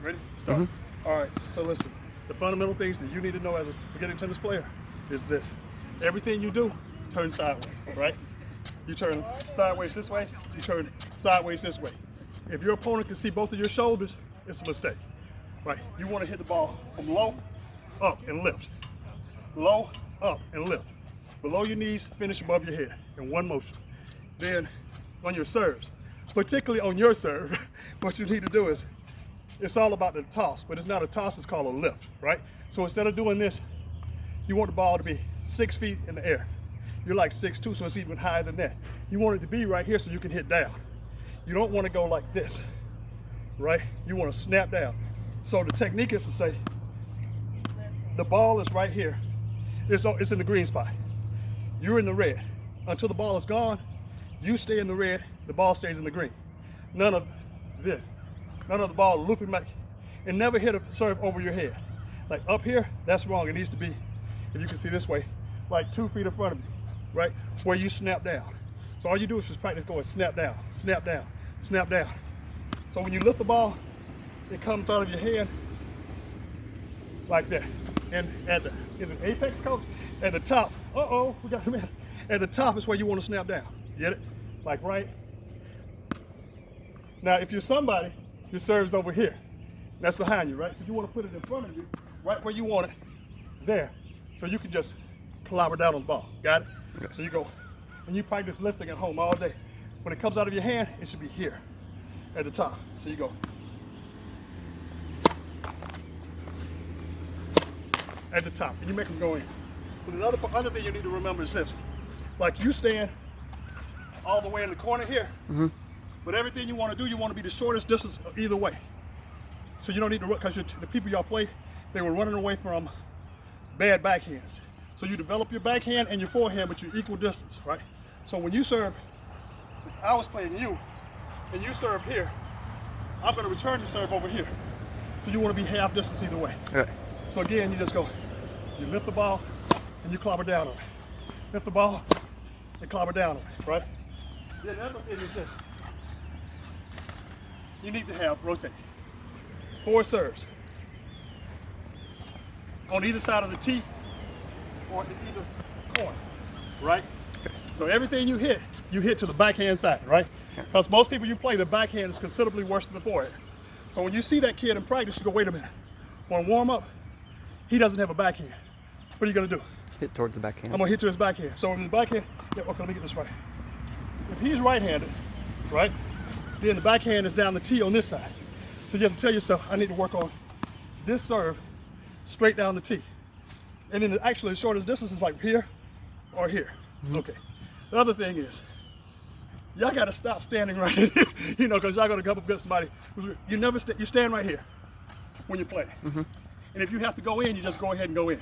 Ready? Start. All right, so listen. The fundamental things that you need to know as a beginning tennis player is this. Everything you do, turn sideways, right? You turn sideways this way, you turn sideways this way. If your opponent can see both of your shoulders, it's a mistake, right? You want to hit the ball from low, up, and lift. Low, up, and lift. Below your knees, finish above your head in one motion. Then on your serves, particularly on your serve, what you need to do is, it's all about the toss, but it's not a toss, it's called a lift, right? So instead of doing this, you want the ball to be 6 feet in the air. You're like 6'2", so it's even higher than that. You want it to be right here so you can hit down. You don't want to go like this, right? You want to snap down. So the technique is to say, the ball is right here. It's in the green spot. You're in the red. Until the ball is gone, you stay in the red, the ball stays in the green. None of this. None of the ball looping back. And never hit a serve over your head. Like up here, that's wrong. It needs to be, if you can see this way, like 2 feet in front of you, right? Where you snap down. So all you do is just practice going snap down, snap down, snap down. So when you lift the ball, it comes out of your hand like that. And at the, is it apex, coach? At the top, we got a minute. At the top is where you want to snap down. Get it? Like right. Now, if you're somebody, your serve's over here. That's behind you, right? So you want to put it in front of you, right where you want it, there. So you can just clobber down on the ball. Got it? Okay. So you go, and you practice lifting at home all day. When it comes out of your hand, it should be here at the top. So you go at the top, and you make them go in. But the other thing you need to remember is this. Like you stand all the way in the corner here, but everything you want to do, you want to be the shortest distance either way. So you don't need to run, because the people y'all play, they were running away from bad backhands. So you develop your backhand and your forehand, but you're equal distance, right? So when you serve, if I was playing you, and you serve here, I'm going to return the serve over here. So you want to be half distance either way. Okay. So again, you just go, you lift the ball, and you clobber down on it. Lift the ball, and clobber down on it, right? Then the other thing is this. You need to have, rotate, 4 serves on either side of the tee or in either corner, right? Okay. So everything you hit to the backhand side, right? Because most people you play, the backhand is considerably worse than the forehand. So when you see that kid in practice, you go, wait a minute. Want to warm up? He doesn't have a backhand. What are you going to do? Hit towards the backhand. I'm going to hit to his backhand. So if his backhand, okay, let me get this right. If he's right-handed, right, then the backhand is down the tee on this side. So you have to tell yourself, I need to work on this serve straight down the tee. And then actually the shortest distance is like here or here. Okay. The other thing is, y'all got to stop standing right here, you know, because y'all going to come up against somebody. You never you stand right here when you play. And if you have to go in, you just go ahead and go in.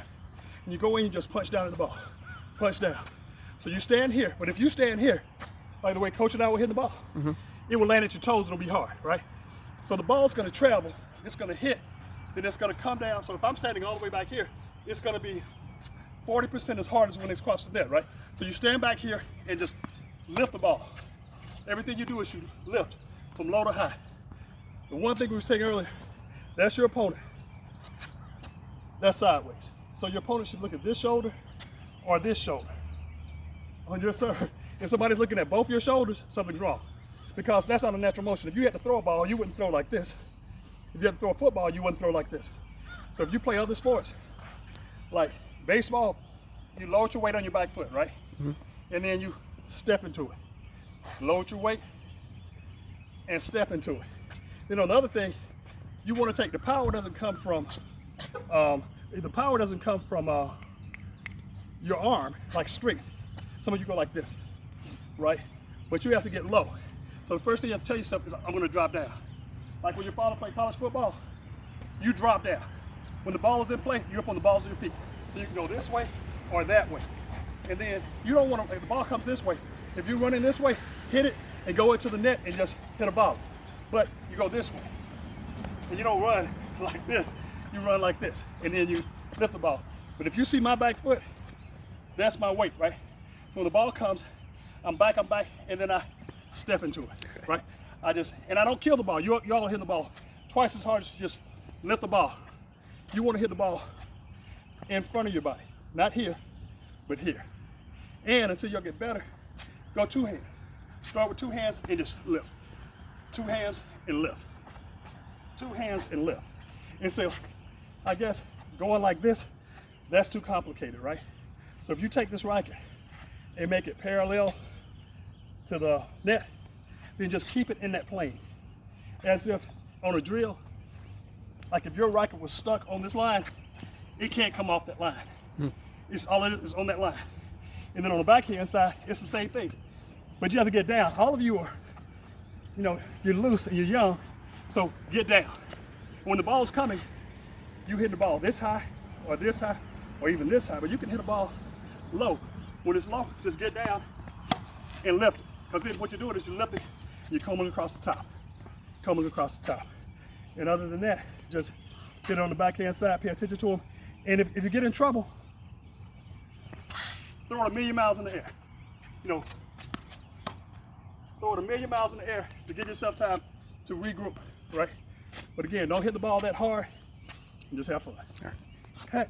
And you go in, you just punch down at the ball. Punch down. So you stand here, but if you stand here, like the way Coach and I were hitting the ball, it will land at your toes and it'll be hard, right? So the ball's going to travel, it's going to hit, then it's going to come down. So if I'm standing all the way back here, it's going to be 40% as hard as when it's across the net, right? So you stand back here and just lift the ball. Everything you do is you lift from low to high. The one thing we were saying earlier, that's your opponent. That's sideways. So your opponent should look at this shoulder or this shoulder on your serve. If somebody's looking at both your shoulders, something's wrong. Because that's not a natural motion. If you had to throw a ball, you wouldn't throw like this. If you had to throw a football, you wouldn't throw like this. So if you play other sports, like baseball, you load your weight on your back foot, right? And then you step into it. Load your weight and step into it. Then on the other thing, you want to take, the power doesn't come from your arm, like strength. Some of you go like this, right? But you have to get low. So the first thing you have to tell yourself is, I'm going to drop down. Like when your father played college football, you drop down. When the ball is in play, you're up on the balls of your feet. So you can go this way or that way. And then you don't want to, if the ball comes this way, if you're running this way, hit it and go into the net and just hit a volley. But you go this way. And you don't run like this. You run like this. And then you lift the ball. But if you see my back foot, that's my weight, right? So when the ball comes, I'm back, and then I step into it, right? And I don't kill the ball. You all hitting the ball twice as hard as just lift the ball. You want to hit the ball in front of your body, not here, but here. And until y'all get better, go 2 hands. Start with 2 hands and just lift. 2 hands and lift. 2 hands and lift. And so, I guess going like this, that's too complicated, right? So if you take this racket and make it parallel to the net, then just keep it in that plane. As if on a drill, like if your racket was stuck on this line, it can't come off that line. It's all it is on that line. And then on the backhand side, it's the same thing. But you have to get down. All of you are, you're loose and you're young, so get down. When the ball's coming, you hit the ball this high, or even this high, but you can hit a ball low. When it's low, just get down and lift it. Because then what you're doing is you're lifting, you're combing across the top. Combing across the top. And other than that, just hit it on the backhand side, pay attention to them. And if you get in trouble, throw it 1,000,000 miles in the air. Throw it 1,000,000 miles in the air to give yourself time to regroup, right? But again, don't hit the ball that hard and just have fun. All right. Cut.